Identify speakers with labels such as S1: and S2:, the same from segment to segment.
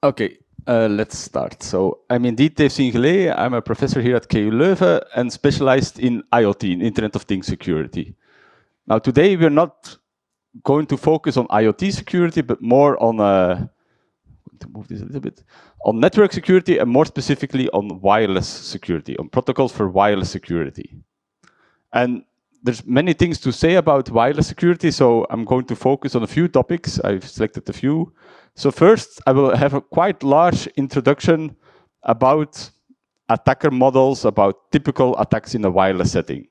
S1: Okay, let's start. So I'm indeed Dave Singelée. I'm a professor here at KU Leuven and specialized in IoT, in Internet of Things security. Now today we're not going to focus on IoT security, but more on, to move this a little bit, on network security and more specifically on wireless security, on protocols for wireless security. And there's many things to say about wireless security, so I'm going to focus on a few topics. I've selected a few. So first, I will have a quite large introduction about attacker models, about typical attacks in a wireless setting.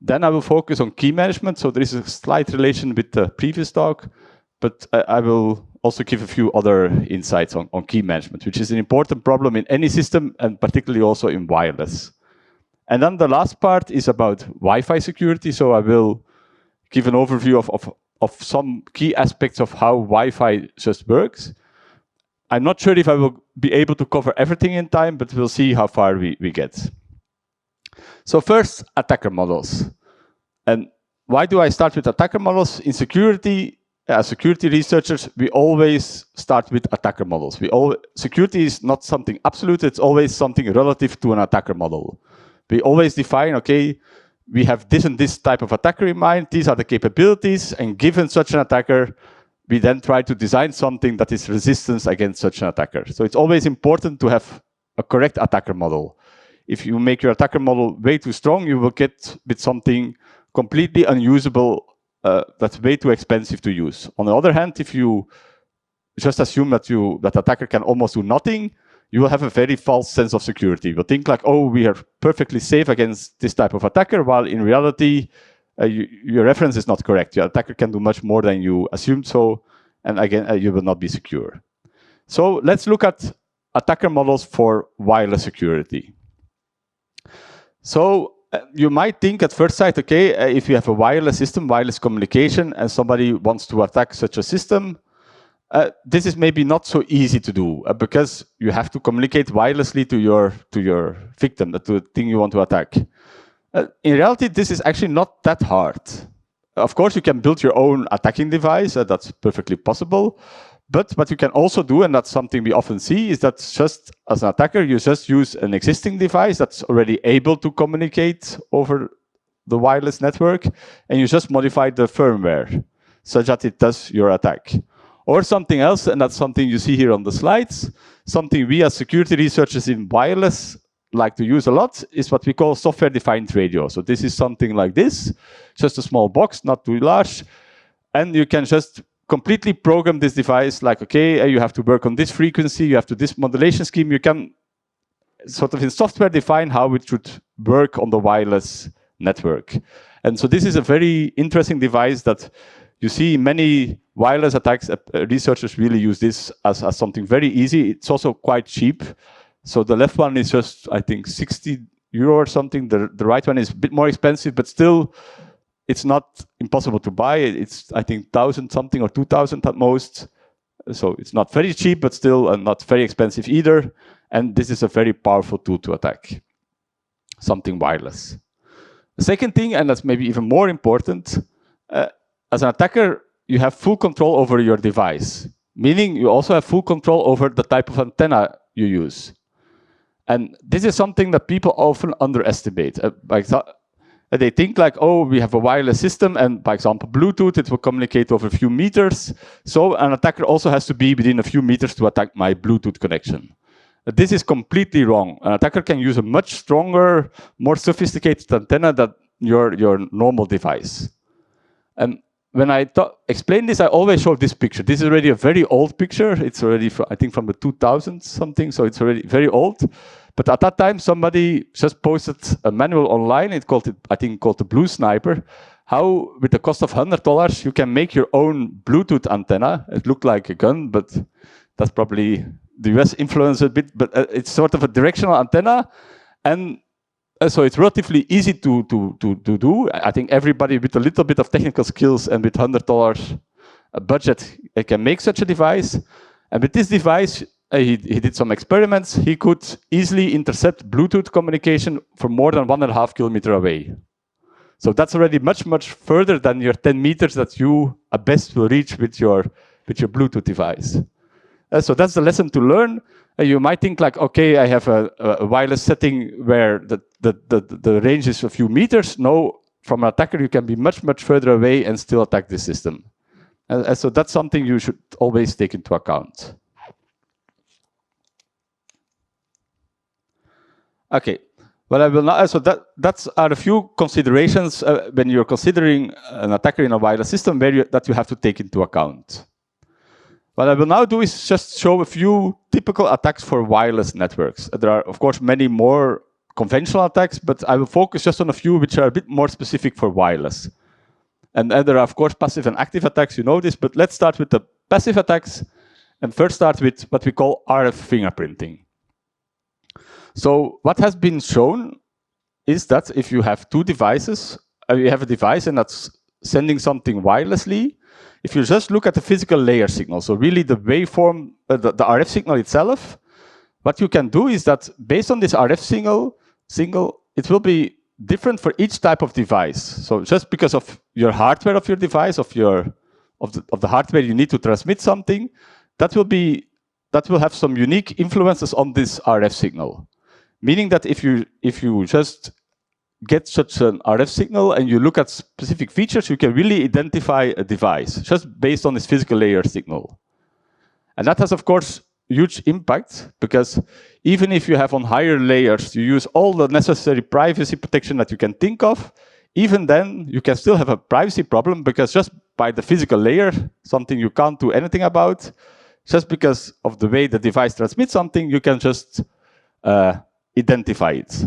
S1: Then I will focus on key management, so there is a slight relation with the previous talk, but I will also give a few other insights on key management, which is an important problem in any system, and particularly also in wireless. And then the last part is about Wi-Fi security. So I will give an overview of some key aspects of how Wi-Fi just works. I'm not sure if I will be able to cover everything in time, but we'll see how far we get. So first, attacker models. And why do I start with attacker models? In security, as security researchers, we always start with attacker models. Security is not something absolute, it's always something relative to an attacker model. We always define, okay, we have this and this type of attacker in mind, these are the capabilities, and given such an attacker, we then try to design something that is resistance against such an attacker. So it's always important to have a correct attacker model. If you make your attacker model way too strong, you will get with something completely unusable that's way too expensive to use. On the other hand, if you just assume that attacker can almost do nothing, you will have a very false sense of security. You will think like, oh, we are perfectly safe against this type of attacker, while in reality, your reference is not correct. Your attacker can do much more than you assumed so, and again, you will not be secure. So let's look at attacker models for wireless security. So you might think at first sight, okay, if you have a wireless system, wireless communication, and somebody wants to attack such a system, this is maybe not so easy to do because you have to communicate wirelessly to your victim, to the thing you want to attack. In reality, this is actually not that hard. Of course, you can build your own attacking device. That's perfectly possible. But what you can also do, and that's something we often see, is that just as an attacker, you just use an existing device that's already able to communicate over the wireless network, and you just modify the firmware such that it does your attack. Or something else, and that's something you see here on the slides, something we as security researchers in wireless like to use a lot is what we call software-defined radio. So this is something like this, just a small box, not too large, and you can just completely program this device like, okay, you have to work on this frequency, you have to this modulation scheme, you can sort of in software define how it should work on the wireless network. And so this is a very interesting device that you see many wireless attacks, researchers really use this as something very easy. It's also quite cheap. So the left one is just, I think, 60 euro or something. The right one is a bit more expensive, but still, it's not impossible to buy. It's, I think, 1,000 something or 2,000 at most. So it's not very cheap, but still not very expensive either. And this is a very powerful tool to attack something wireless. The second thing, and that's maybe even more important, as an attacker, you have full control over your device, meaning you also have full control over the type of antenna you use. And this is something that people often underestimate. They think like, oh, we have a wireless system, and by example, Bluetooth, it will communicate over a few meters. So an attacker also has to be within a few meters to attack my Bluetooth connection. This is completely wrong. An attacker can use a much stronger, more sophisticated antenna than your normal device. And when I explain this, I always show this picture. This is already a very old picture. It's already, I think, from the 2000s something, so it's already very old. But at that time, somebody just posted a manual online. It called it, I think, called the Blue Sniper. How, with the cost of $100, you can make your own Bluetooth antenna. It looked like a gun, but that's probably the US influence a bit. But it's sort of a directional antenna, and so it's relatively easy to do. I think everybody with a little bit of technical skills and with $100 budget can make such a device. And with this device, he did some experiments. He could easily intercept Bluetooth communication from more than 1.5 kilometers away. So that's already much, much further than your 10 meters that you at best will reach with your Bluetooth device. So that's the lesson to learn. You might think like, okay, I have a wireless setting where the range is a few meters. No, from an attacker, you can be much, much further away and still attack the system. So that's something you should always take into account. Okay, well, I will not. So that's are a few considerations when you're considering an attacker in a wireless system that you have to take into account. What I will now do is just show a few typical attacks for wireless networks. There are, of course, many more conventional attacks, but I will focus just on a few which are a bit more specific for wireless. And there are, of course, passive and active attacks, you know this, but let's start with the passive attacks, and first start with what we call RF fingerprinting. So what has been shown is that if you have two devices, you have a device and that's sending something wirelessly, if you just look at the physical layer signal, so really the waveform, the RF signal itself, what you can do is that based on this RF signal, it will be different for each type of device. So just because of your hardware of your device, of the hardware you need to transmit something, that will have some unique influences on this RF signal. Meaning that if you just get such an RF signal and you look at specific features, you can really identify a device just based on this physical layer signal. And that has, of course, huge impact, because even if you have on higher layers, you use all the necessary privacy protection that you can think of, even then you can still have a privacy problem, because just by the physical layer, something you can't do anything about, just because of the way the device transmits something, you can just identify it.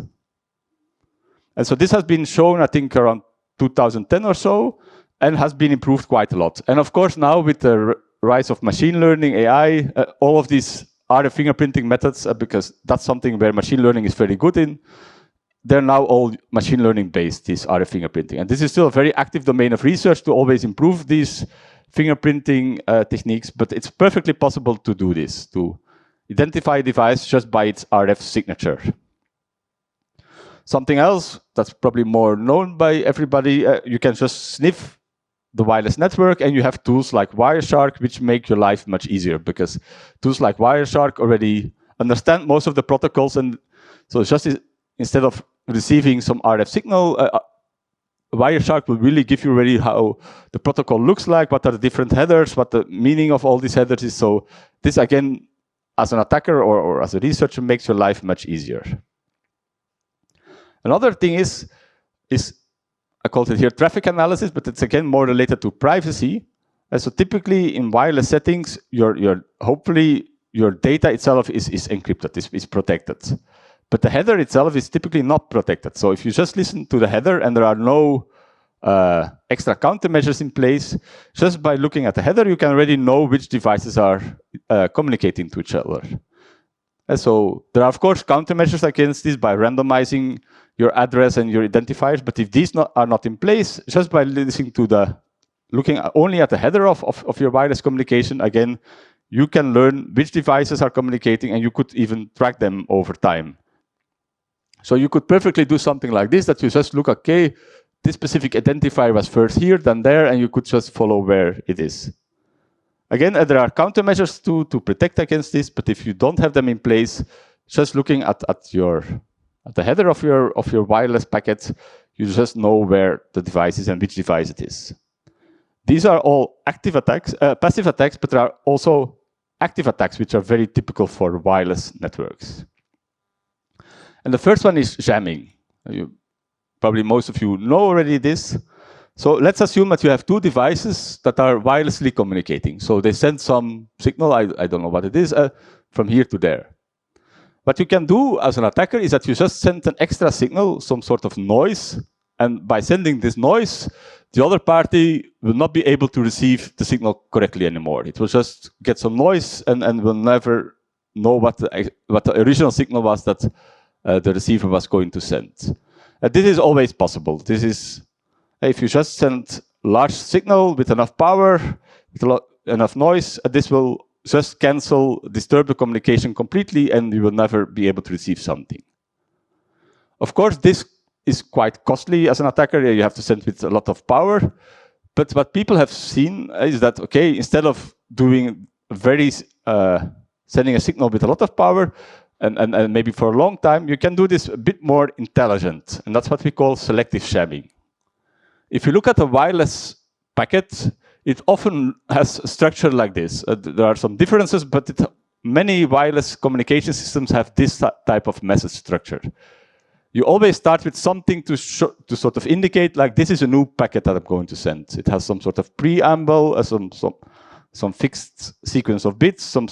S1: And so this has been shown, I think, around 2010 or so, and has been improved quite a lot. And of course, now with the rise of machine learning, AI, all of these RF fingerprinting methods, because that's something where machine learning is very good in, they're now all machine learning based, this RF fingerprinting. And this is still a very active domain of research to always improve these fingerprinting techniques, but it's perfectly possible to do this, to identify a device just by its RF signature. Something else that's probably more known by everybody, you can just sniff the wireless network, and you have tools like Wireshark, which make your life much easier, because tools like Wireshark already understand most of the protocols. And so it's just instead of receiving some RF signal, Wireshark will really give you already how the protocol looks like, what are the different headers, what the meaning of all these headers is. So this, again, as an attacker or as a researcher, makes your life much easier. Another thing is I called it here traffic analysis, but it's again more related to privacy. And so typically in wireless settings, hopefully your data itself is encrypted, is protected. But the header itself is typically not protected. So if you just listen to the header and there are no extra countermeasures in place, just by looking at the header, you can already know which devices are communicating to each other. And so there are, of course, countermeasures against this by randomizing your address and your identifiers. But if these are not in place, just by looking only at the header of your wireless communication, again, you can learn which devices are communicating, and you could even track them over time. So you could perfectly do something like this, that you just look, okay, this specific identifier was first here, then there, and you could just follow where it is. Again, there are countermeasures to protect against this, but if you don't have them in place, just looking at the header of your wireless packet, you just know where the device is and which device it is. These are all active attacks, passive attacks, but there are also active attacks, which are very typical for wireless networks. And the first one is jamming. Probably most of you know already this. So let's assume that you have two devices that are wirelessly communicating. So they send some signal, I don't know what it is, from here to there. What you can do as an attacker is that you just send an extra signal, some sort of noise, and by sending this noise, the other party will not be able to receive the signal correctly anymore. It will just get some noise and will never know what the original signal was that the receiver was going to send. This is always possible. This is, if you just send large signal with enough power, with enough noise, this will just disturb the communication completely, and you will never be able to receive something. Of course, this is quite costly as an attacker. You have to send with a lot of power. But what people have seen is that, okay, instead of doing very sending a signal with a lot of power, and maybe for a long time, you can do this a bit more intelligent. And that's what we call selective shamming. If you look at a wireless packet, it often has a structure like this. There are some differences, but many wireless communication systems have this type of message structure. You always start with something to sort of indicate, like, this is a new packet that I'm going to send. It has some sort of preamble, some fixed sequence of bits, some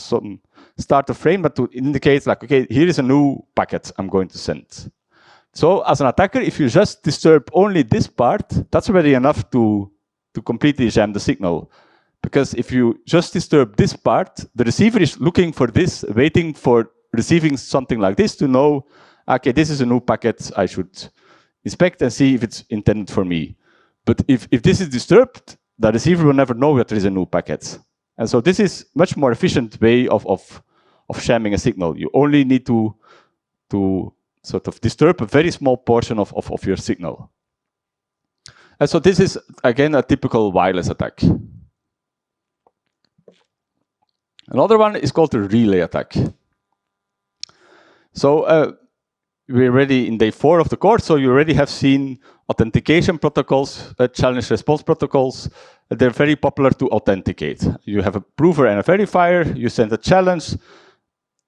S1: starter frame, but to indicate, like, okay, here is a new packet I'm going to send. So as an attacker, if you just disturb only this part, that's already enough to completely jam the signal. Because if you just disturb this part, the receiver is looking for this, waiting for receiving something like this to know, okay, this is a new packet, I should inspect and see if it's intended for me. But if this is disturbed, the receiver will never know that there is a new packet. And so this is much more efficient way of shamming a signal. You only need to sort of disturb a very small portion of your signal. And so this is, again, a typical wireless attack. Another one is called the relay attack. So we're already in day 4 of the course, so you already have seen authentication protocols, challenge response protocols. They're very popular to authenticate. You have a prover and a verifier, you send a challenge,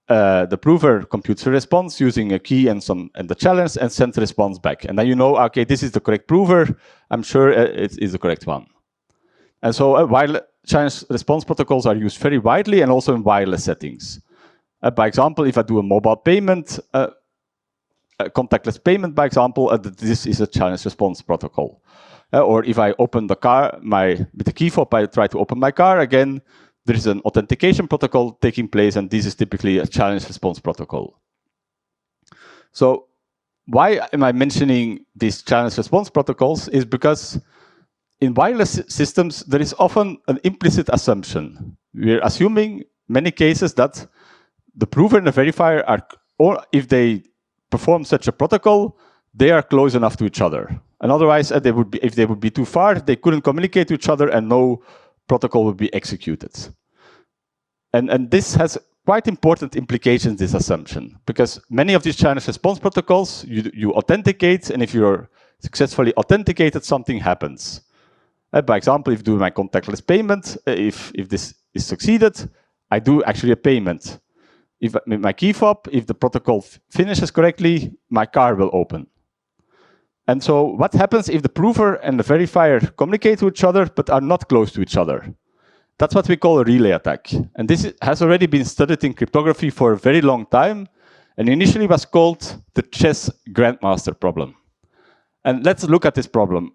S1: the prover computes a response using a key and the challenge and sends the response back. And then you know, okay, this is the correct prover, I'm sure it is the correct one. And so while challenge response protocols are used very widely and also in wireless settings. By example, if I do a mobile payment, a contactless payment, by example, this is a challenge response protocol. Or if I open the car, with the key fob, I try to open my car, again, there is an authentication protocol taking place, and this is typically a challenge response protocol. So why am I mentioning these challenge response protocols is because in wireless systems, there is often an implicit assumption. We're assuming in many cases that the prover and the verifier are, or if they perform such a protocol, they are close enough to each other. And otherwise, if they would be too far, they couldn't communicate to each other and no protocol would be executed. And this has quite important implications, this assumption, because many of these challenge response protocols, you authenticate, and if you're successfully authenticated, something happens. By example, if I do my contactless payment, if this is succeeded, I do actually a payment. If my key fob, if the protocol finishes correctly, my car will open. And so what happens if the prover and the verifier communicate to each other but are not close to each other? That's what we call a relay attack. And this has already been studied in cryptography for a very long time, and initially was called the chess grandmaster problem. And let's look at this problem.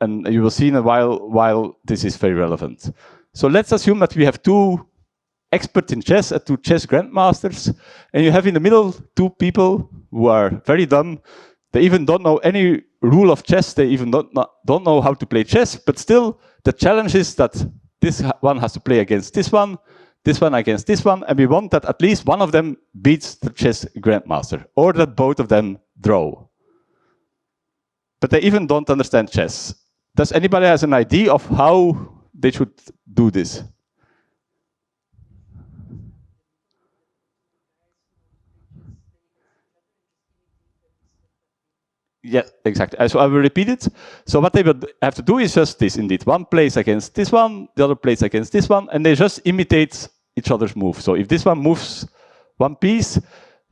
S1: And you will see in a while why this is very relevant. So let's assume that we have two experts in chess, two chess grandmasters, and you have in the middle two people who are very dumb. They even don't know any rule of chess. They even don't know how to play chess. But still, the challenge is that this one has to play against this one against this one, and we want that at least one of them beats the chess grandmaster, or that both of them draw. But they even don't understand chess. Does anybody has an idea of how they should do this? Yeah, exactly. So I will repeat it. So what they would have to do is just this, indeed. One plays against this one, the other plays against this one, and they just imitate each other's move. So if this one moves one piece,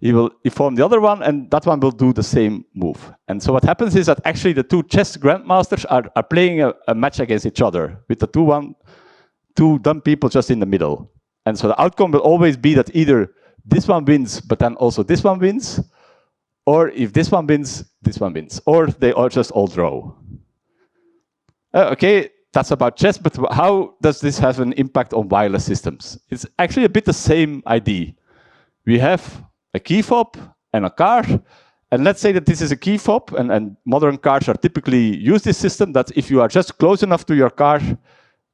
S1: he will inform the other one, and that one will do the same move. And so what happens is that actually the two chess grandmasters are playing a match against each other, with the two dumb people just in the middle. And so the outcome will always be that either this one wins, but then also this one wins, or if this one wins, or they all just all draw. Okay, that's about chess, but how does this have an impact on wireless systems? It's actually a bit the same idea. We have a key fob and a car, and let's say that this is a key fob, and modern cars are typically use this system, that if you are just close enough to your car,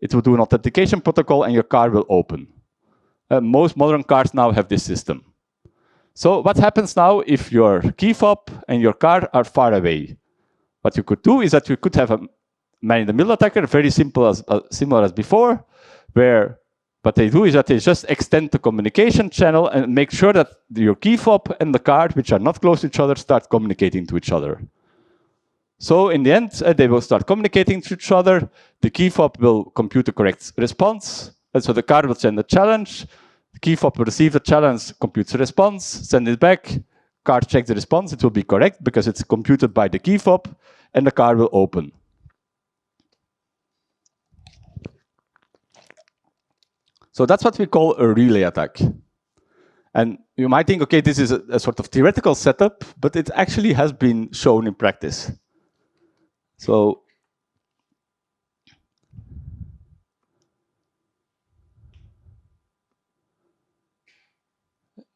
S1: it will do an authentication protocol and your car will open. Most modern cars now have this system. So what happens now if your key fob and your car are far away? What you could do is that you could have a man-in-the-middle attacker, very simple similar as before, where what they do is that they just extend the communication channel and make sure that your key fob and the card, which are not close to each other, start communicating to each other. So in the end, they will start communicating to each other. The key fob will compute the correct response. And so the card will send a challenge. The key fob will receive the challenge, computes the response, send it back. Card checks the response. It will be correct because it's computed by the key fob, and the card will open. So that's what we call a relay attack. And you might think, okay, this is a sort of theoretical setup, but it actually has been shown in practice. So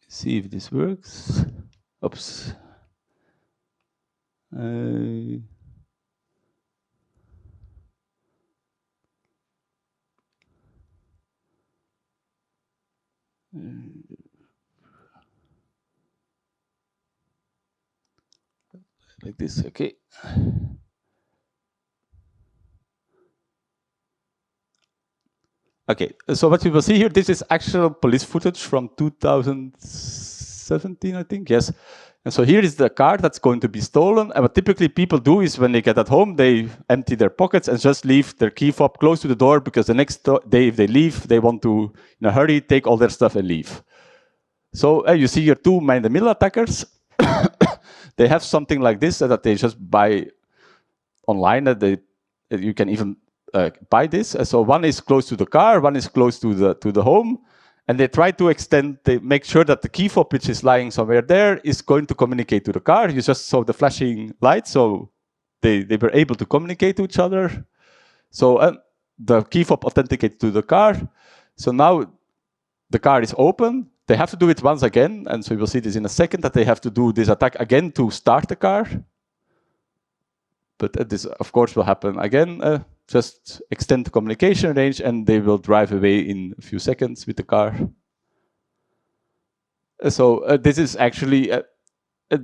S1: see if this works. Oops. Like this, okay. Okay, so what you will see here, this is actual police footage from 2017, I think, yes. And so here is the card that's going to be stolen. And what typically people do is when they get at home, they empty their pockets and just leave their key fob close to the door, because the next day, if they leave, they want to, in a hurry, take all their stuff and leave. So you see here two man-in-the-middle attackers. They have something like this that they just buy online. That you can even buy this. So one is close to the car, one is close to the home, and they try to extend. They make sure that the key fob, which is lying somewhere there, is going to communicate to the car. You just saw the flashing light, so they were able to communicate to each other. So the key fob authenticates to the car. So now the car is open. They have to do it once again, and so we will see this in a second, that they have to do this attack again to start the car. But this, of course, will happen again. Just extend the communication range, and they will drive away in a few seconds with the car. So this is actually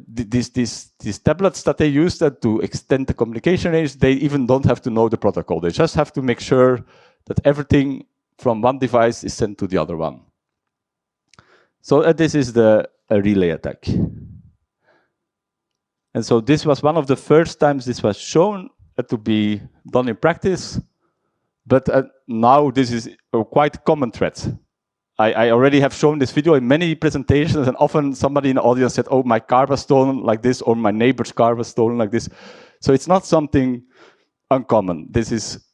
S1: these tablets that they use to extend the communication range. They even don't have to know the protocol. They just have to make sure that everything from one device is sent to the other one. So this is a relay attack. And so this was one of the first times this was shown to be done in practice. But now this is a quite common threat. I already have shown this video in many presentations, and often somebody in the audience said, oh, my car was stolen like this, or my neighbor's car was stolen like this. So it's not something uncommon. This is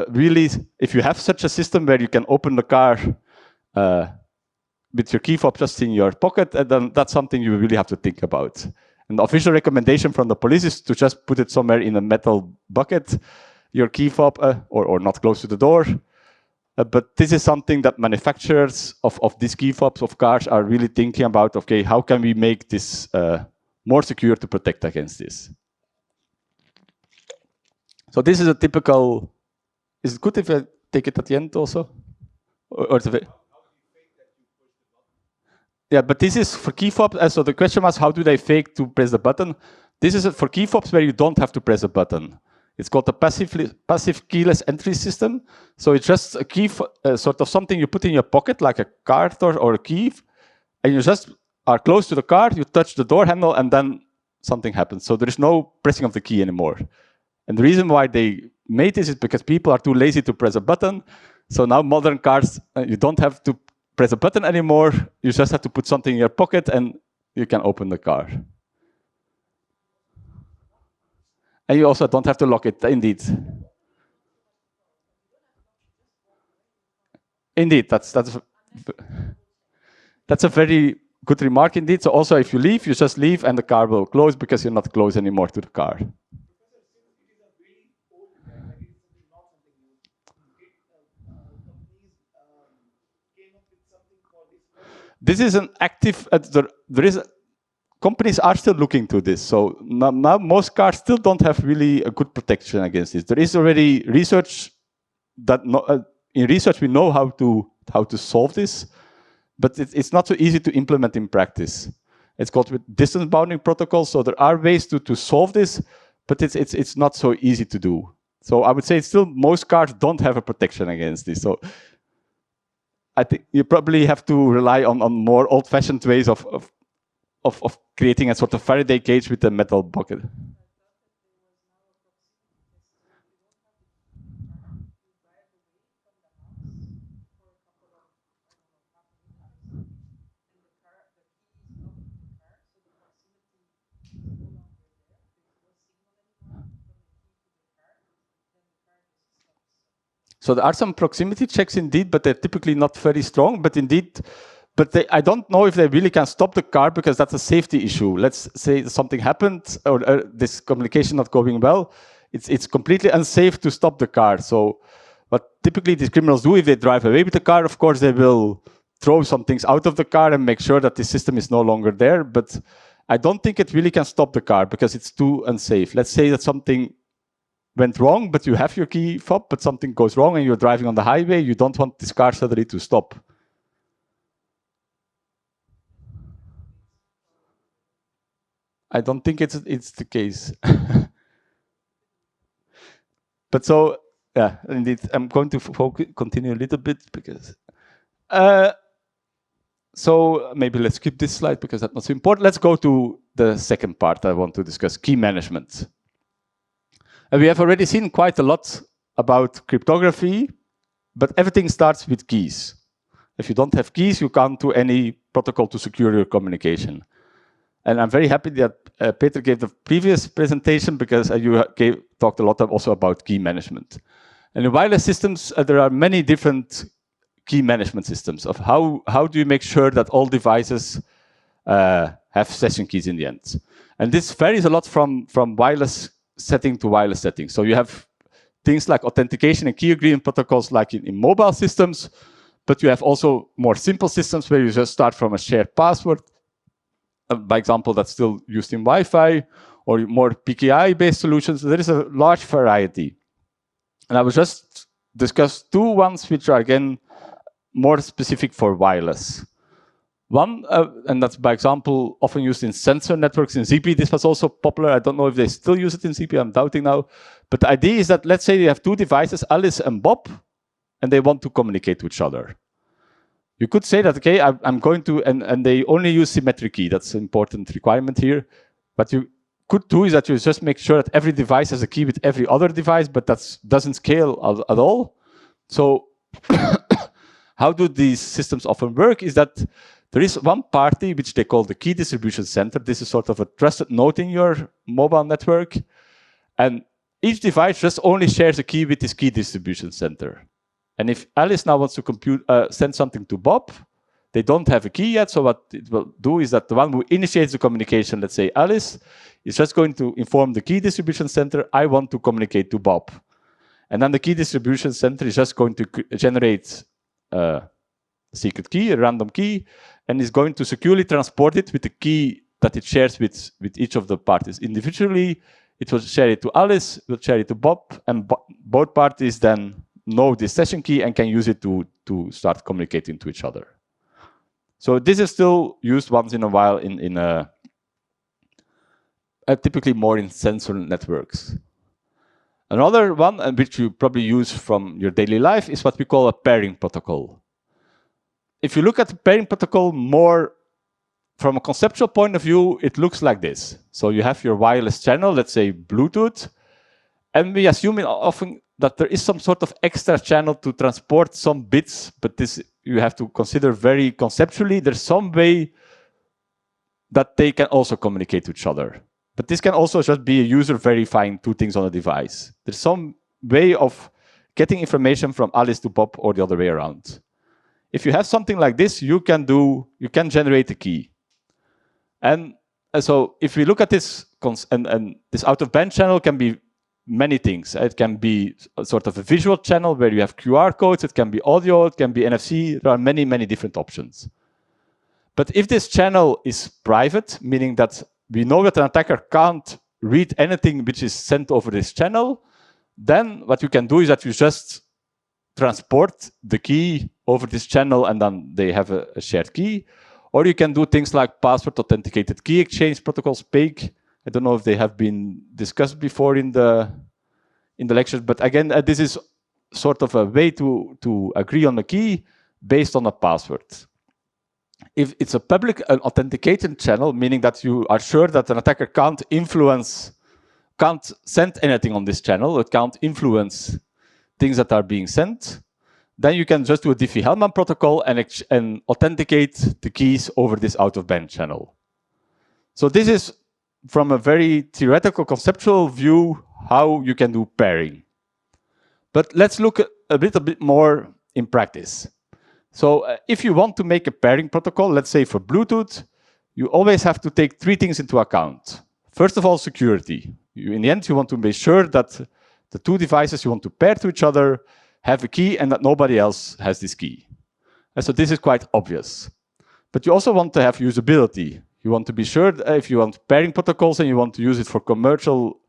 S1: really, if you have such a system where you can open the car with your key fob just in your pocket, then that's something you really have to think about. And the official recommendation from the police is to just put it somewhere in a metal bucket, your key fob, or not close to the door. But this is something that manufacturers of these key fobs of cars are really thinking about. Okay, how can we make this more secure to protect against this? So this is a typical. Is it good if I take it at the end also? Or yeah, but this is for key fobs. So the question was, how do they fake to press the button? This is for key fobs where you don't have to press a button. It's called a passive keyless entry system. So it's just a key, sort of something you put in your pocket, like a card or a key, and you just are close to the car, you touch the door handle, and then something happens. So there is no pressing of the key anymore. And the reason why they made this is because people are too lazy to press a button. So now modern cars, you don't have to press a button anymore. You just have to put something in your pocket and you can open the car. And you also don't have to lock it, indeed. Indeed, that's a very good remark indeed. So also if you leave, you just leave and the car will close because you're not close anymore to the car. This is an active, companies are still looking to this. So now most cars still don't have really a good protection against this. There is already research that, in research we know how to solve this, but it's not so easy to implement in practice. It's called with distance bounding protocols. So there are ways to solve this, but it's not so easy to do. So I would say still most cars don't have a protection against this. So I think you probably have to rely on more old-fashioned ways of creating a sort of Faraday cage with a metal bucket. So there are some proximity checks indeed, but they're typically not very strong. But indeed, I don't know if they really can stop the car because that's a safety issue. Let's say something happened or this communication not going well. It's completely unsafe to stop the car. So what typically these criminals do, if they drive away with the car, of course, they will throw some things out of the car and make sure that the system is no longer there. But I don't think it really can stop the car because it's too unsafe. Let's say that something went wrong, but you have your key fob, but something goes wrong and you're driving on the highway, you don't want this car suddenly to stop. I don't think it's the case. But so, yeah, indeed, I'm going to continue a little bit because... so maybe let's skip this slide because that's not so important. Let's go to the second part I want to discuss, key management. And we have already seen quite a lot about cryptography, but everything starts with keys. If you don't have keys, you can't do any protocol to secure your communication. And I'm very happy that Peter gave the previous presentation because you talked a lot also about key management. And in wireless systems, there are many different key management systems of how do you make sure that all devices have session keys in the end. And this varies a lot from wireless setting to wireless setting. So you have things like authentication and key agreement protocols like in mobile systems, but you have also more simple systems where you just start from a shared password, by example, that's still used in Wi-Fi, or more PKI-based solutions. There is a large variety. And I will just discuss two ones which are, again, more specific for wireless. One, and that's by example, often used in sensor networks in ZigBee. This was also popular. I don't know if they still use it in ZigBee. I'm doubting now. But the idea is that, let's say you have two devices, Alice and Bob, and they want to communicate with each other. You could say that, okay, I'm going to, and they only use symmetric key. That's an important requirement here. What you could do is that you just make sure that every device has a key with every other device, but that doesn't scale at all. So how do these systems often work is that there is one party which they call the key distribution center. This is sort of a trusted node in your mobile network. And each device just only shares a key with this key distribution center. And if Alice now wants to send something to Bob, they don't have a key yet. So what it will do is that the one who initiates the communication, let's say Alice, is just going to inform the key distribution center, I want to communicate to Bob. And then the key distribution center is just going to generate a secret key, a random key, and is going to securely transport it with the key that it shares with each of the parties. Individually, it will share it to Alice, will share it to Bob, and both parties then know this session key and can use it to start communicating to each other. So this is still used once in a while in typically more in sensor networks. Another one, which you probably use from your daily life, is what we call a pairing protocol. If you look at the pairing protocol more from a conceptual point of view, it looks like this. So you have your wireless channel, let's say Bluetooth, and we assume often that there is some sort of extra channel to transport some bits, but this you have to consider very conceptually. There's some way that they can also communicate to each other. But this can also just be a user verifying two things on a device. There's some way of getting information from Alice to Bob or the other way around. If you have something like this, you can generate a key. And so if we look at this, and this out-of-band channel can be many things. It can be a sort of a visual channel where you have QR codes. It can be audio. It can be NFC. There are many, many different options. But if this channel is private, meaning that we know that an attacker can't read anything which is sent over this channel, then what you can do is that you just transport the key over this channel and then they have a shared key. Or you can do things like password authenticated key exchange protocols, PAKE. I don't know if they have been discussed before in the lectures, but again, this is sort of a way to agree on the key, based on a password. If it's a public authenticated channel, meaning that you are sure that an attacker can't send anything on this channel, it can't influence things that are being sent, then you can just do a Diffie-Hellman protocol and authenticate the keys over this out-of-band channel. So this is, from a very theoretical, conceptual view, how you can do pairing. But let's look a little bit more in practice. So if you want to make a pairing protocol, let's say for Bluetooth, you always have to take 3 things into account. First of all, security. In the end, you want to make sure that the 2 devices you want to pair to each other have a key and that nobody else has this key. And so this is quite obvious. But you also want to have usability. You want to be sure that if you want pairing protocols and you want to use it for commercial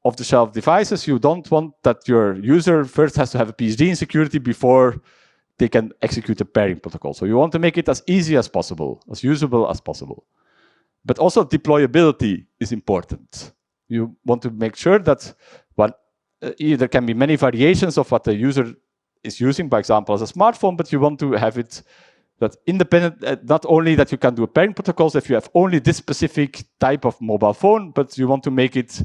S1: off-the-shelf devices, you don't want that your user first has to have a PhD in security before they can execute a pairing protocol. So you want to make it as easy as possible, as usable as possible. But also deployability is important. You want to make sure that there can be many variations of what the user is using, by example, as a smartphone, but you want to have it that independent, not only that you can do pairing protocols if you have only this specific type of mobile phone, but you want to make it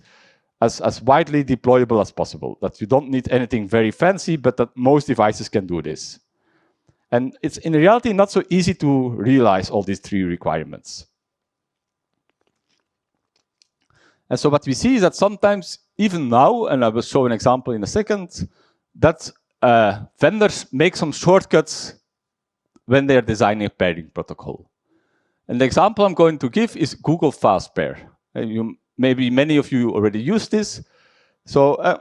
S1: as widely deployable as possible, that you don't need anything very fancy, but that most devices can do this. And it's in reality not so easy to realize all these 3 requirements. And so what we see is that sometimes, even now, and I will show an example in a second, that vendors make some shortcuts when they are designing a pairing protocol. And the example I'm going to give is Google FastPair. Maybe many of you already use this. So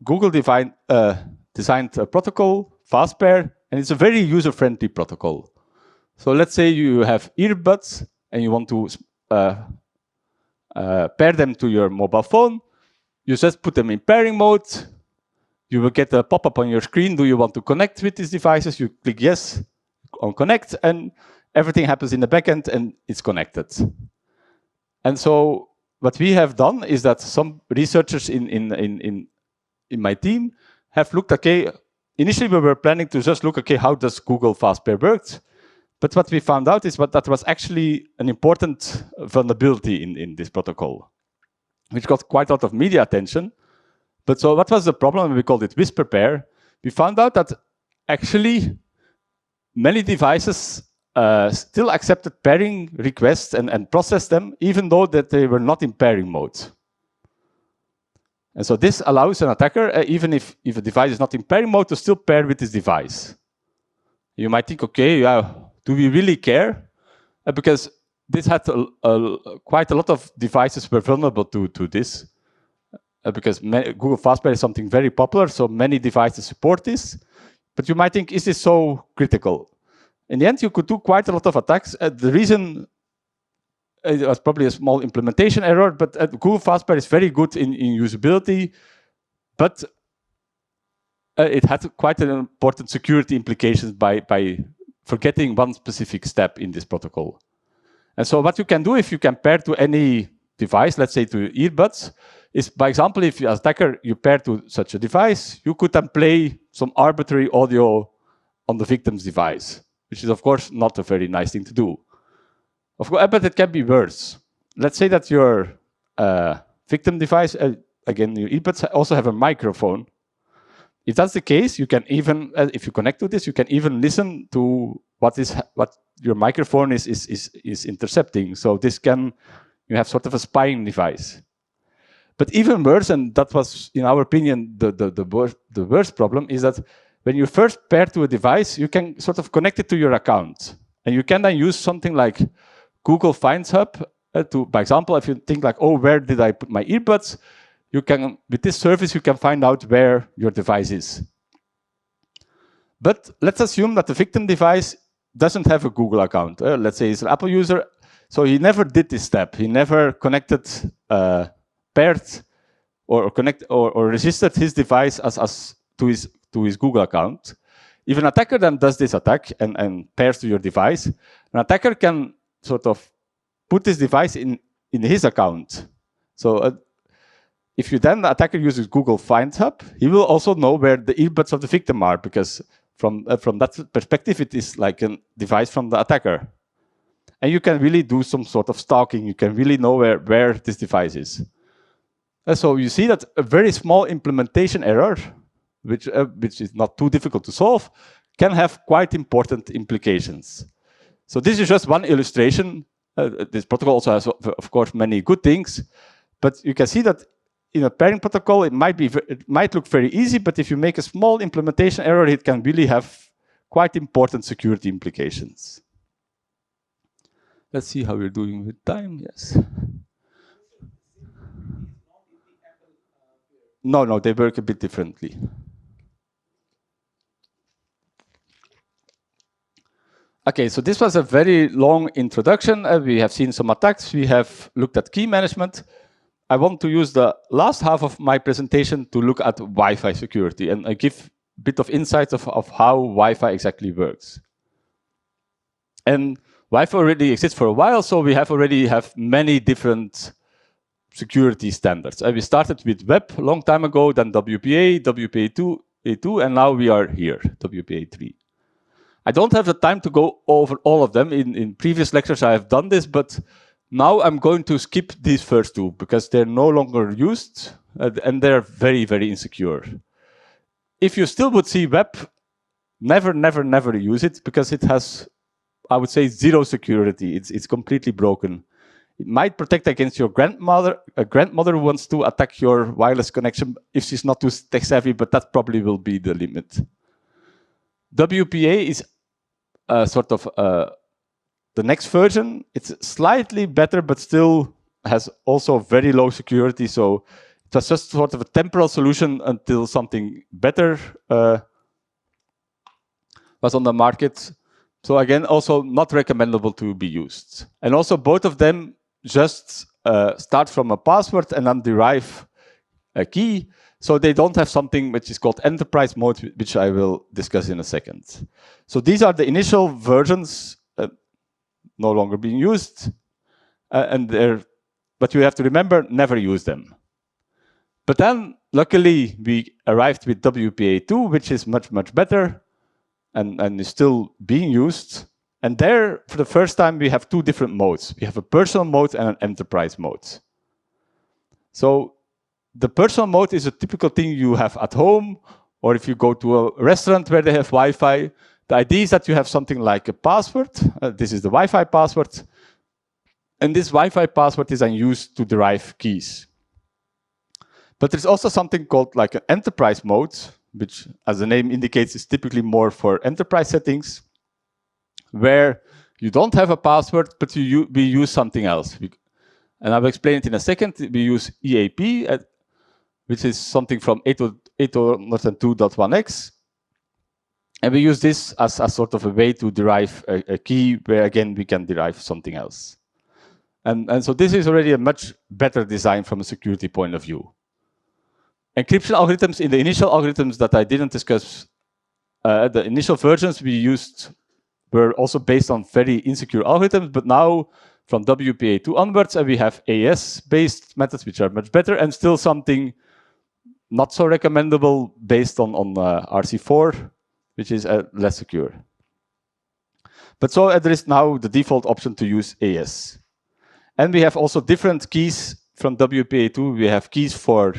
S1: Google designed a protocol, FastPair, and it's a very user-friendly protocol. So let's say you have earbuds and you want to pair them to your mobile phone. You just put them in pairing mode. You will get a pop-up on your screen. Do you want to connect with these devices? You click yes on connect, and everything happens in the backend, and it's connected. And so what we have done is that some researchers in my team have looked, okay, initially we were planning to just look, okay, how does Google FastPair work? But what we found out is that was actually an important vulnerability in this protocol, which got quite a lot of media attention. But so what was the problem? We called it whisper pair. We found out that actually many devices still accepted pairing requests and processed them, even though that they were not in pairing mode. And so this allows an attacker, even if a device is not in pairing mode, to still pair with this device. You might think, okay, yeah, do we really care? Because this had quite a lot of devices were vulnerable to this. Because Google FastPair is something very popular, so many devices support this. But you might think, is this so critical? In the end, you could do quite a lot of attacks. The reason, it was probably a small implementation error, but Google FastPair is very good in usability, but it had quite an important security implications by forgetting one specific step in this protocol. And so what you can do if you can pair to any device, let's say to earbuds, is, by example, if as attacker you pair to such a device, you could then play some arbitrary audio on the victim's device, which is, of course, not a very nice thing to do. Of course, but it can be worse. Let's say that your victim device, again, your earbuds also have a microphone. If that's the case, you can even, if you connect to this, you can even listen to what your microphone is intercepting. So this can, you have sort of a spying device. But even worse, and that was, in our opinion, the worst problem, is that when you first pair to a device, you can sort of connect it to your account. And you can then use something like Google Finds Hub to, by example, if you think like, oh, where did I put my earbuds? You can, with this service, you can find out where your device is. But let's assume that the victim device doesn't have a Google account. Let's say he's an Apple user. So he never did this step. He never connected, paired, or registered his device to his Google account. If an attacker then does this attack and pairs to your device, an attacker can sort of put this device in his account. So if you then, the attacker uses Google Finds Hub, he will also know where the earbuds of the victim are, because from that perspective, it is like a device from the attacker. And you can really do some sort of stalking. You can really know where this device is. And so you see that a very small implementation error, which is not too difficult to solve, can have quite important implications. So this is just one illustration. This protocol also has, of course, many good things. But you can see that in a pairing protocol, it might look very easy, but if you make a small implementation error, it can really have quite important security implications. Let's see how we're doing with time. Yes. No, they work a bit differently. Okay, so this was a very long introduction. We have seen some attacks. We have looked at key management. I want to use the last half of my presentation to look at Wi-Fi security and give a bit of insights of how Wi-Fi exactly works. And Wi-Fi already exists for a while, so we already have many different security standards. We started with web a long time ago, then WPA, WPA2, and now we are here, WPA3. I don't have the time to go over all of them. In previous lectures I have done this, but now I'm going to skip these first two because they're no longer used and they're very, very insecure. If you still would see web, never use it because it has, I would say, zero security. It's completely broken. It might protect against your grandmother. A grandmother who wants to attack your wireless connection if she's not too tech savvy, but that probably will be the limit. WPA is sort of the next version. It's slightly better, but still has also very low security. So it was just sort of a temporal solution until something better was on the market. So again, also not recommendable to be used. And also both of them just start from a password and then derive a key. So they don't have something which is called enterprise mode, which I will discuss in a second. So these are the initial versions no longer being used. But you have to remember, never use them. But then, luckily, we arrived with WPA2, which is much better and is still being used. And there, for the first time, we have two different modes. We have a personal mode and an enterprise mode. So the personal mode is a typical thing you have at home, or if you go to a restaurant where they have Wi-Fi. The idea is that you have something like a password. This is the Wi-Fi password. And this Wi-Fi password is then used to derive keys. But there's also something called like an enterprise mode, which, as the name indicates, is typically more for enterprise settings, where you don't have a password, but we use something else. And I'll explain it in a second. We use EAP, which is something from 802.1x. And we use this as sort of a way to derive a key where, again, we can derive something else. And so this is already a much better design from a security point of view. Encryption algorithms, in the initial algorithms that I didn't discuss, the initial versions we used were also based on very insecure algorithms, but now from WPA2 onwards, we have AES-based methods, which are much better, and still something not so recommendable based on RC4, which is less secure. But so there is now the default option to use AES. And we have also different keys from WPA2. We have keys for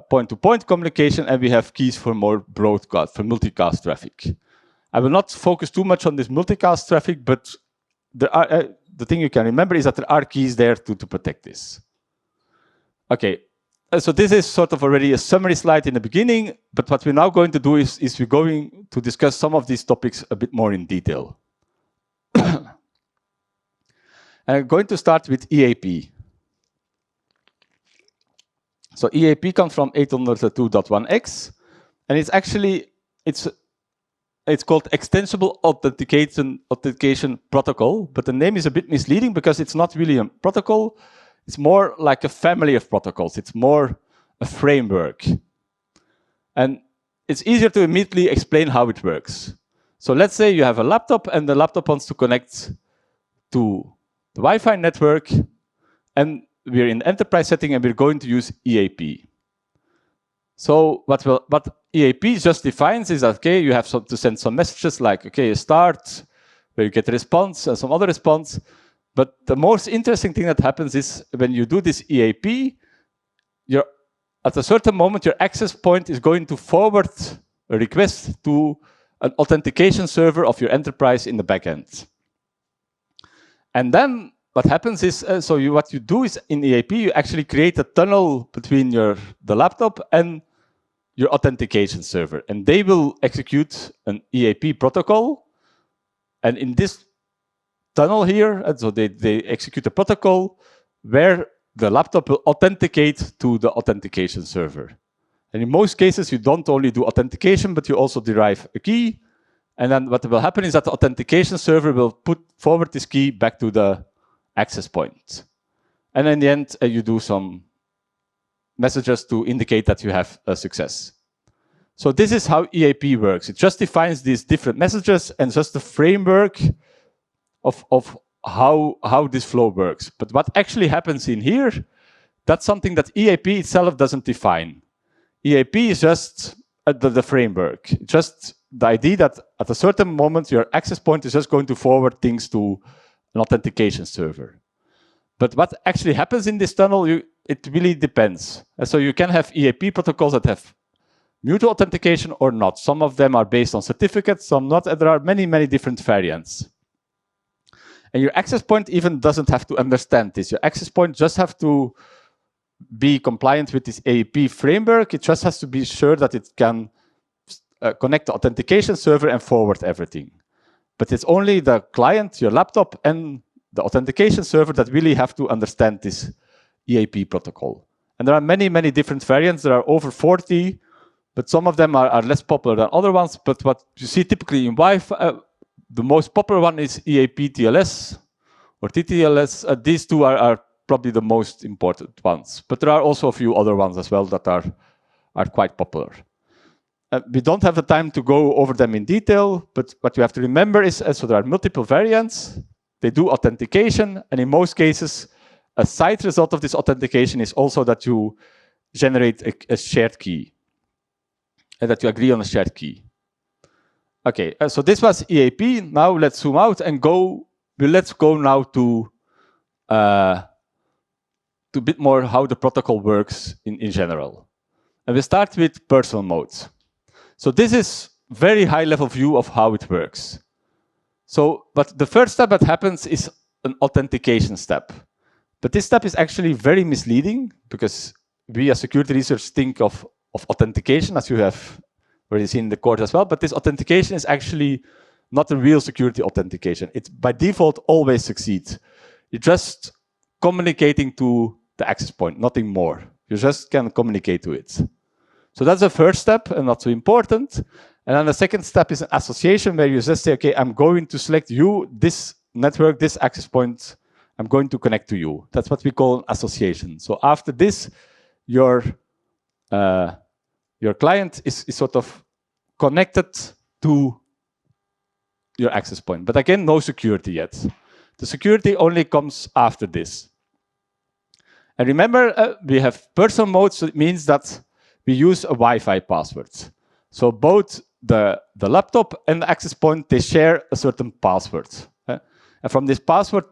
S1: point-to-point communication, and we have keys for more broadcast, for multicast traffic. I will not focus too much on this multicast traffic, but there are, the thing you can remember is that there are keys there to protect this. Okay, so this is sort of already a summary slide in the beginning, but what we're now going to do is we're going to discuss some of these topics a bit more in detail. And I'm going to start with EAP. So EAP comes from 802.1x, and it's actually, it's called Extensible Authentication Protocol, but the name is a bit misleading because it's not really a protocol. It's more like a family of protocols. It's more a framework. And it's easier to immediately explain how it works. So let's say you have a laptop, and the laptop wants to connect to the Wi-Fi network, and we're in the enterprise setting, and we're going to use EAP. So what EAP just defines is that, okay, you have to send some messages like, okay, start, where you get a response and some other response. But the most interesting thing that happens is when you do this EAP, at a certain moment, your access point is going to forward a request to an authentication server of your enterprise in the backend. And then what happens is, what you do is in EAP, you actually create a tunnel between the laptop and your authentication server. And they will execute an EAP protocol. And in this tunnel here, and so they execute a protocol where the laptop will authenticate to the authentication server. And in most cases, you don't only do authentication, but you also derive a key. And then what will happen is that the authentication server will put forward this key back to the access point. And in the end, you do some messages to indicate that you have a success. So this is how EAP works. It just defines these different messages and just the framework of how this flow works. But what actually happens in here, that's something that EAP itself doesn't define. EAP is just the framework. Just the idea that at a certain moment, your access point is just going to forward things to an authentication server. But what actually happens in this tunnel, it really depends. And so you can have EAP protocols that have mutual authentication or not. Some of them are based on certificates, some not, and there are many, many different variants. And your access point even doesn't have to understand this. Your access point just have to be compliant with this EAP framework. It just has to be sure that it can connect the authentication server and forward everything. But it's only the client, your laptop, and the authentication server that really have to understand this EAP protocol. And there are many, many different variants. There are over 40, but some of them are less popular than other ones. But what you see typically in Wi-Fi, the most popular one is EAP TLS or TTLS. These two are probably the most important ones. But there are also a few other ones as well that are quite popular. We don't have the time to go over them in detail, but what you have to remember is, so there are multiple variants. They do authentication, and in most cases, a side result of this authentication is also that you generate a shared key, and that you agree on a shared key. Okay, so this was EAP. Now let's zoom out and let's go now to a bit more how the protocol works in general. And we start with personal mode. So this is very high level view of how it works. But the first step that happens is an authentication step. But this step is actually very misleading because we as security researchers think of authentication, as you have already seen in the course as well, but this authentication is actually not a real security authentication. It by default always succeeds. You're just communicating to the access point, nothing more. You just can communicate to it. So that's the first step and not so important. And then the second step is an association where you just say, okay, I'm going to select you, this network, this access point, I'm going to connect to you. That's what we call an association. So after this, your client is sort of connected to your access point. But again, no security yet. The security only comes after this. And remember, we have personal mode, so it means that we use a Wi-Fi password. So both the laptop and the access point, they share a certain password. And from this password,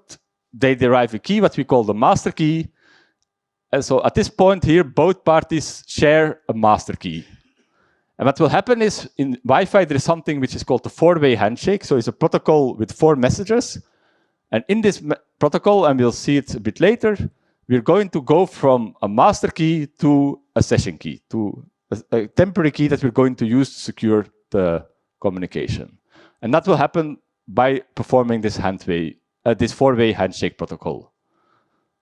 S1: they derive a key, what we call the master key. And so at this point here, both parties share a master key. And what will happen is in Wi-Fi, there is something which is called the four-way handshake. So it's a protocol with 4 messages. And in this protocol, and we'll see it a bit later, we're going to go from a master key to a session key, to a temporary key that we're going to use to secure the communication. And that will happen by performing this four-way handshake protocol.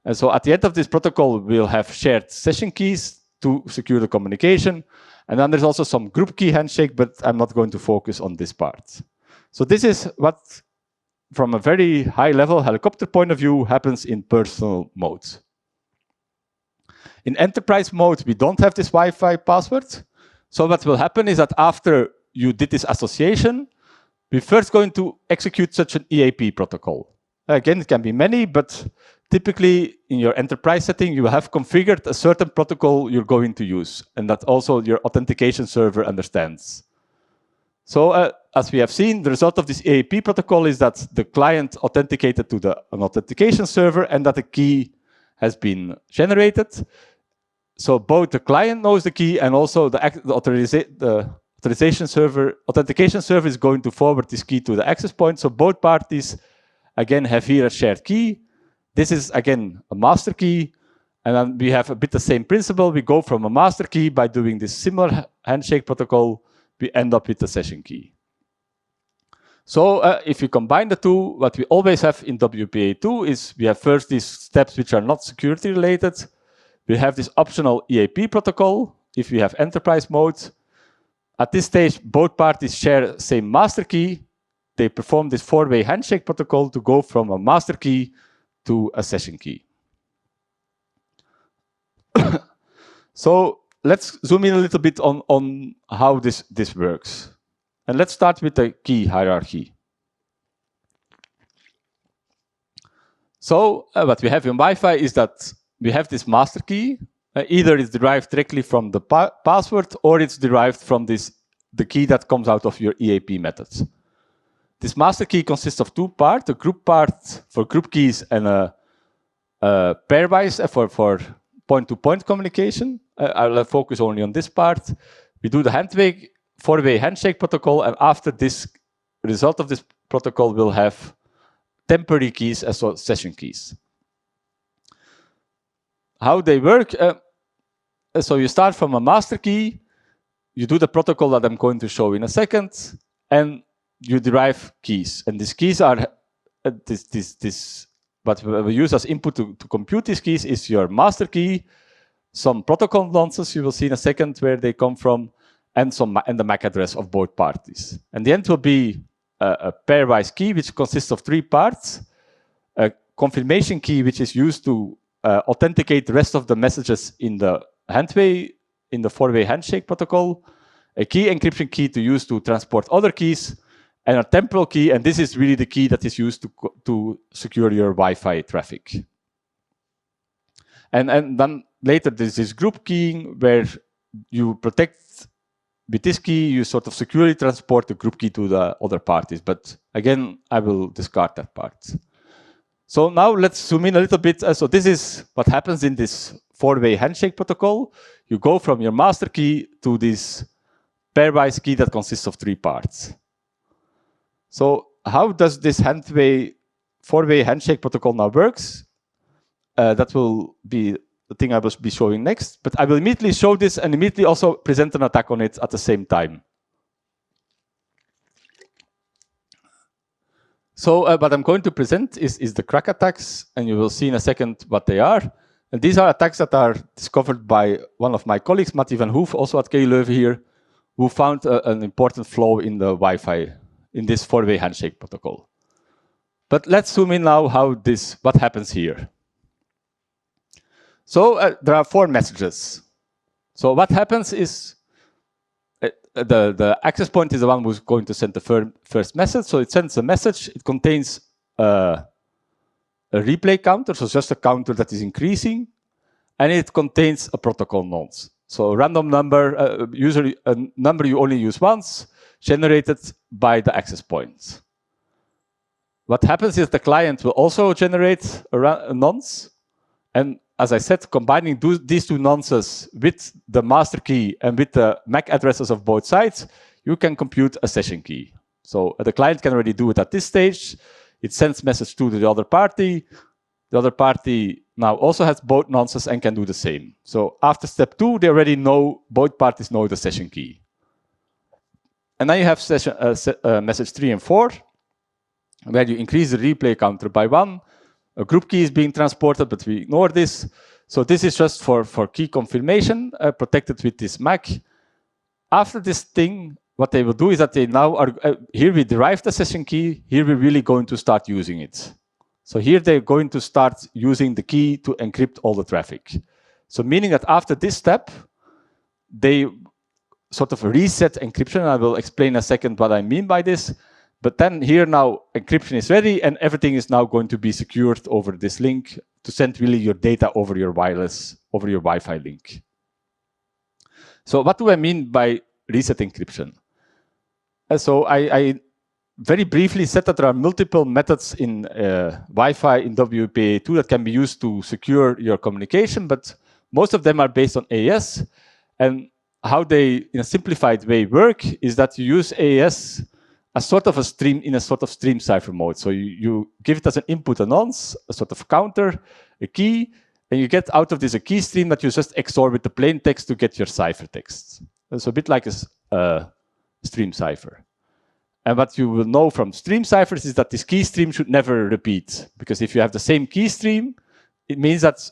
S1: And so at the end of this protocol, we'll have shared session keys to secure the communication. And then there's also some group key handshake, but I'm not going to focus on this part. So this is what, from a very high level helicopter point of view, happens in personal mode. In enterprise mode, we don't have this Wi-Fi password. So what will happen is that after you did this association, we're first going to execute such an EAP protocol. Again, it can be many, but typically in your enterprise setting, you have configured a certain protocol you're going to use, and that also your authentication server understands. So as we have seen, the result of this EAP protocol is that the client authenticated to an authentication server and that a key has been generated. So both the client knows the key and also the authentication server is going to forward this key to the access point. So both parties, again, have here a shared key. This is, again, a master key. And then we have a bit the same principle. We go from a master key by doing this similar handshake protocol. We end up with the session key. So if you combine the two, what we always have in WPA2 is we have first these steps which are not security related. We have this optional EAP protocol if we have enterprise mode. At this stage, both parties share the same master key. They perform this four-way handshake protocol to go from a master key to a session key. So let's zoom in a little bit on how this works. And let's start with the key hierarchy. So what we have in Wi-Fi is that we have this master key. Either it's derived directly from the password or it's derived from the key that comes out of your EAP methods. This master key consists of two parts, a group part for group keys and a pairwise for point-to-point communication. I'll focus only on this part. We do the four-way handshake protocol, and after this result of this protocol, we'll have temporary keys as well as session keys. How they work, so you start from a master key, you do the protocol that I'm going to show in a second, and you derive keys. And these keys are, what we use as input to compute these keys is your master key, some protocol nonces you will see in a second where they come from, and the MAC address of both parties. And the end will be a pairwise key, which consists of three parts. A confirmation key, which is used to authenticate the rest of the messages in the four-way handshake protocol. A key encryption key to use to transport other keys, and a temporal key, and this is really the key that is used to secure your Wi-Fi traffic. And then later there's this group keying where you protect. With this key, you sort of securely transport the group key to the other parties. But again, I will discard that part. So now let's zoom in a little bit. So this is what happens in this four-way handshake protocol. You go from your master key to this pairwise key that consists of three parts. So how does this four-way handshake protocol now works? That will be the thing I will be showing next, but I will immediately show this and immediately also present an attack on it at the same time. So what I'm going to present is the crack attacks, and you will see in a second what they are. And these are attacks that are discovered by one of my colleagues, Matty van Hoof, also at KU Leuven here, who found an important flaw in the Wi-Fi, in this four-way handshake protocol. But let's zoom in now what happens here. So there are four messages. So what happens is the access point is the one who's going to send the first message. So it sends a message. It contains a replay counter, so just a counter that is increasing. And it contains a protocol nonce. So a random number, usually a number you only use once, generated by the access point. What happens is the client will also generate a nonce. And as I said, combining these two nonces with the master key and with the MAC addresses of both sides, you can compute a session key. So the client can already do it at this stage. It sends message to the other party. The other party now also has both nonces and can do the same. So after step 2, they already know, both parties know the session key. And then you have message 3 and 4, where you increase the replay counter by 1. A group key is being transported, but we ignore this. So this is just for key confirmation, protected with this MAC. After this thing, what they will do is that they now are, here we derive the session key, here we're really going to start using it. So here they're going to start using the key to encrypt all the traffic. So meaning that after this step, they sort of reset encryption. I will explain in a second what I mean by this. But then here now encryption is ready and everything is now going to be secured over this link to send really your data over your wireless, over your Wi-Fi link. So what do I mean by reset encryption? So I very briefly said that there are multiple methods in Wi-Fi in WPA2 that can be used to secure your communication, but most of them are based on AES. And how they, in a simplified way, work is that you use AES as sort of a stream, in a sort of stream cipher mode. So you give it as an input a nonce, a sort of counter, a key, and you get out of this a key stream that you just XOR with the plain text to get your cipher text. So a bit like a stream cipher. And what you will know from stream ciphers is that this key stream should never repeat, because if you have the same key stream, it means that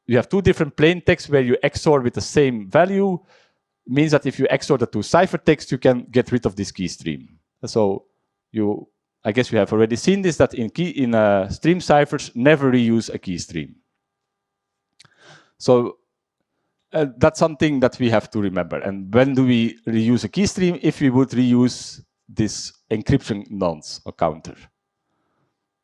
S1: you have two different plain texts where you XOR with the same value. It means that if you XOR the two cipher texts, you can get rid of this key stream. So I guess you have already seen this, that in stream ciphers never reuse a key stream. So that's something that we have to remember. And when do we reuse a key stream? If we would reuse this encryption nonce or counter.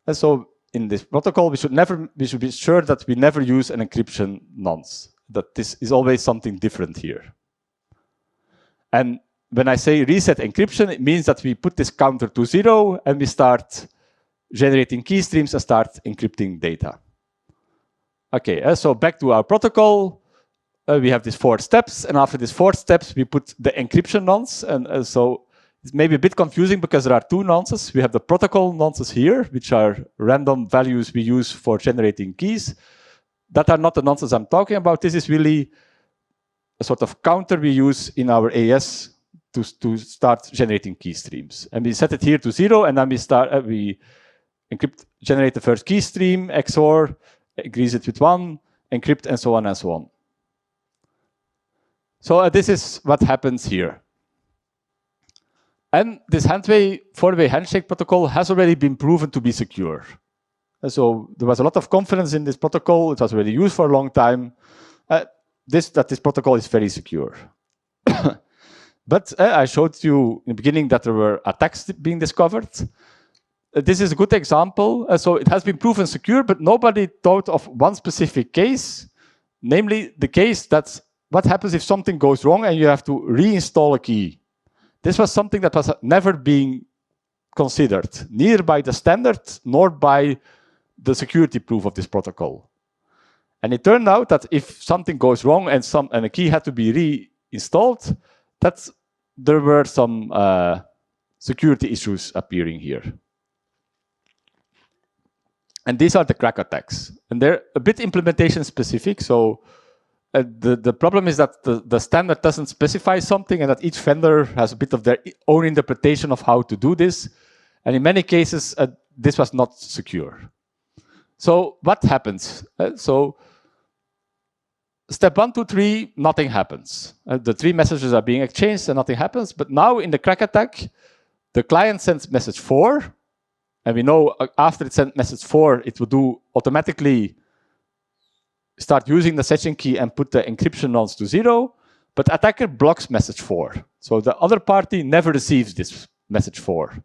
S1: And so in this protocol, we should be sure that we never use an encryption nonce, that this is always something different here. And when I say reset encryption, it means that we put this counter to 0 and we start generating key streams and start encrypting data. Okay, so back to our protocol. We have these 4 steps, and after these 4 steps, we put the encryption nonce. And so it's maybe a bit confusing because there are 2 nonces. We have the protocol nonces here, which are random values we use for generating keys. That are not the nonces I'm talking about. This is really a sort of counter we use in our AES to start generating key streams. And we set it here to 0, and then we generate the first key stream, XOR, increase it with 1, encrypt, and so on and so on. So this is what happens here. And this four-way handshake protocol has already been proven to be secure. And so there was a lot of confidence in this protocol. It was already used for a long time. That this protocol is very secure. But I showed you in the beginning that there were attacks being discovered. This is a good example. So it has been proven secure, but nobody thought of one specific case, namely the case that what happens if something goes wrong and you have to reinstall a key. This was something that was never being considered, neither by the standard nor by the security proof of this protocol. And it turned out that if something goes wrong and a key had to be reinstalled, that there were some security issues appearing here. And these are the crack attacks. And they're a bit implementation specific. So the problem is that the standard doesn't specify something and that each vendor has a bit of their own interpretation of how to do this. And in many cases, this was not secure. So what happens? So step 1, 2, 3, nothing happens. The 3 messages are being exchanged and nothing happens. But now in the crack attack, the client sends message 4. And we know after it sent message 4, it will do automatically start using the session key and put the encryption nonce to 0. But attacker blocks message 4. So the other party never receives this message 4.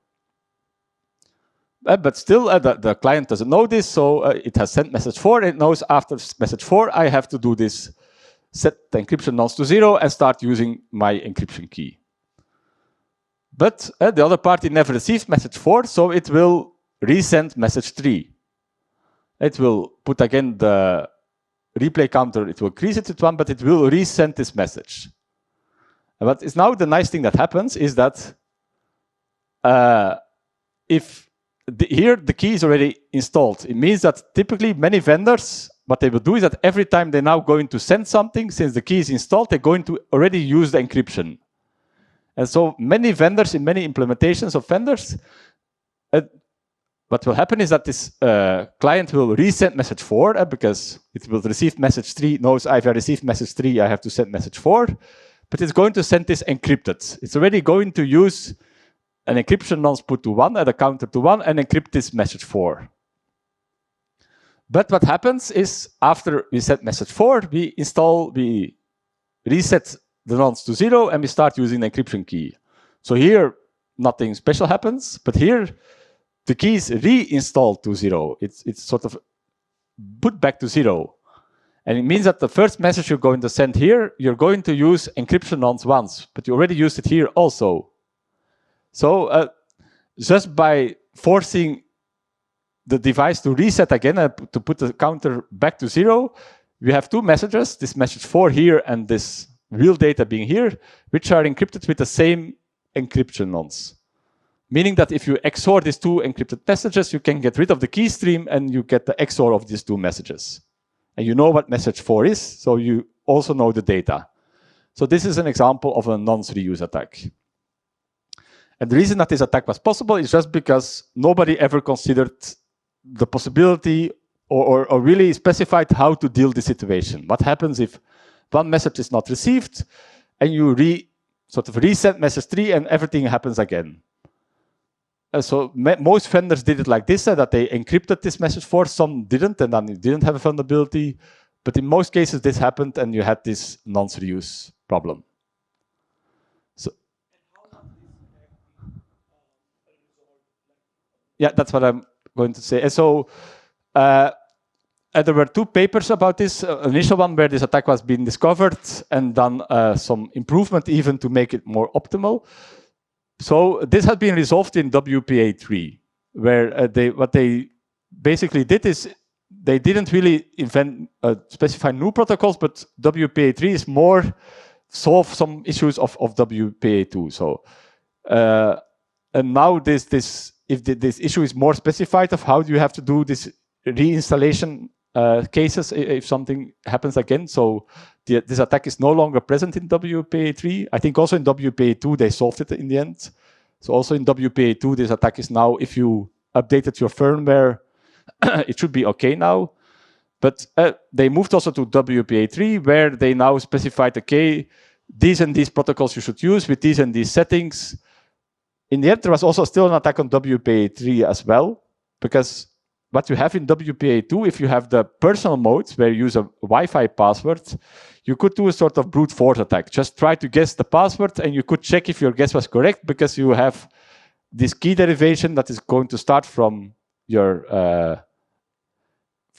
S1: But still, the client doesn't know this, so it has sent message 4. It knows after message 4, I have to do this, set the encryption nonce to 0 and start using my encryption key. But the other party never receives message 4, so it will resend message 3. It will put again the replay counter, it will increase it to 1, but it will resend this message. And what is now the nice thing that happens is that here the key is already installed. It means that typically many vendors, what they will do is that every time they're now going to send something, since the key is installed, they're going to already use the encryption. And so many vendors, in many implementations of vendors, what will happen is that this client will resend message 4 because it will receive message 3, knows if I received message 3, I have to send message 4. But it's going to send this encrypted. It's already going to use an encryption nonce put to 1 and a counter to 1 and encrypt this message 4. But what happens is after we set message 4, we reset the nonce to 0 and we start using the encryption key. So here nothing special happens. But here, the key is reinstalled to 0. It's sort of put back to 0. And it means that the first message you're going to send here, you're going to use encryption nonce once, but you already used it here also. So just by forcing the device to reset again, to put the counter back to 0, we have two messages, this message 4 here and this real data being here, which are encrypted with the same encryption nonce. Meaning that if you XOR these two encrypted messages, you can get rid of the key stream and you get the XOR of these two messages. And you know what message 4 is, so you also know the data. So this is an example of a nonce reuse attack. And the reason that this attack was possible is just because nobody ever considered the possibility or really specified how to deal with the situation. What happens if one message is not received and you sort of reset message 3 and everything happens again? So most vendors did it like this, that they encrypted this message 4, some didn't, and then you didn't have a vulnerability. But in most cases, this happened, and you had this nonce reuse problem. So, yeah, that's what I'm going to say. And so there were two papers about this. Initial one where this attack was being discovered, and then some improvement even to make it more optimal. So this has been resolved in WPA3, where what they basically did is they didn't really invent specify new protocols, but WPA3 is more solve some issues of WPA2. So and now if this issue is more specified of how do you have to do this reinstallation cases if something happens again. So this attack is no longer present in WPA3. I think also in WPA2 they solved it in the end. So also in WPA2 this attack is now, if you updated your firmware, it should be okay now. But they moved also to WPA3 where they now specified, okay, these and these protocols you should use with these and these settings. In the end there was also still an attack on WPA3 as well, because what you have in WPA2, if you have the personal modes where you use a Wi-Fi password, you could do a sort of brute force attack. Just try to guess the password and you could check if your guess was correct because you have this key derivation that is going to start from your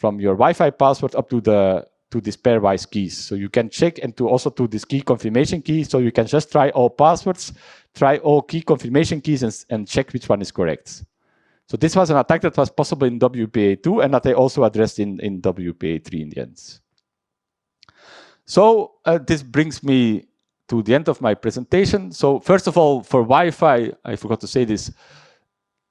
S1: Wi-Fi password up to these pairwise keys. So you can check and also to this key confirmation key. So you can just try all passwords, try all key confirmation keys and check which one is correct. So this was an attack that was possible in WPA2 and that they also addressed in WPA3 in the end. So this brings me to the end of my presentation. So first of all, for Wi-Fi, I forgot to say this.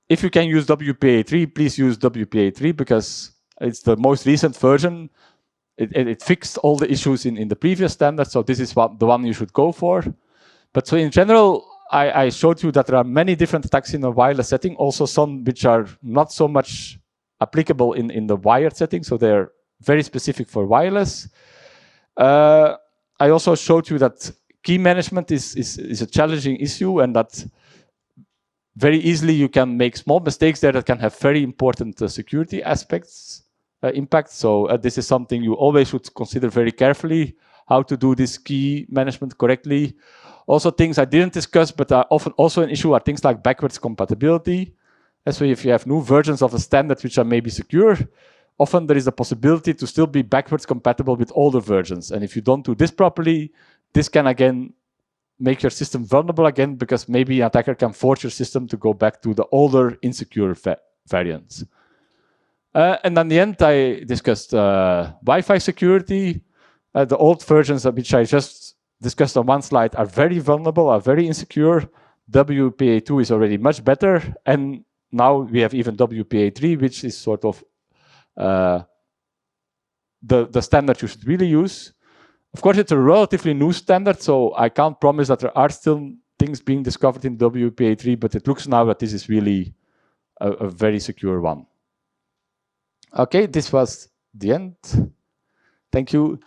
S1: If you can use WPA3, please use WPA3 because it's the most recent version. It fixed all the issues in the previous standard. So this is the one you should go for. But so in general, I showed you that there are many different attacks in a wireless setting, also some which are not so much applicable in the wired setting, so they're very specific for wireless. I also showed you that key management is a challenging issue and that very easily you can make small mistakes there that can have very important security aspects impact. So this is something you always should consider very carefully, how to do this key management correctly. Also things I didn't discuss, but are often also an issue are things like backwards compatibility. And so if you have new versions of a standard which are maybe secure, often there is a possibility to still be backwards compatible with older versions. And if you don't do this properly, this can again make your system vulnerable again, because maybe an attacker can force your system to go back to the older insecure variants. And in the end, I discussed Wi-Fi security. The old versions which I just discussed on one slide are very vulnerable, are very insecure. WPA2 is already much better. And now we have even WPA3, which is sort of the standard you should really use. Of course, it's a relatively new standard, so I can't promise that there are still things being discovered in WPA3, but it looks now that this is really a very secure one. Okay, this was the end. Thank you.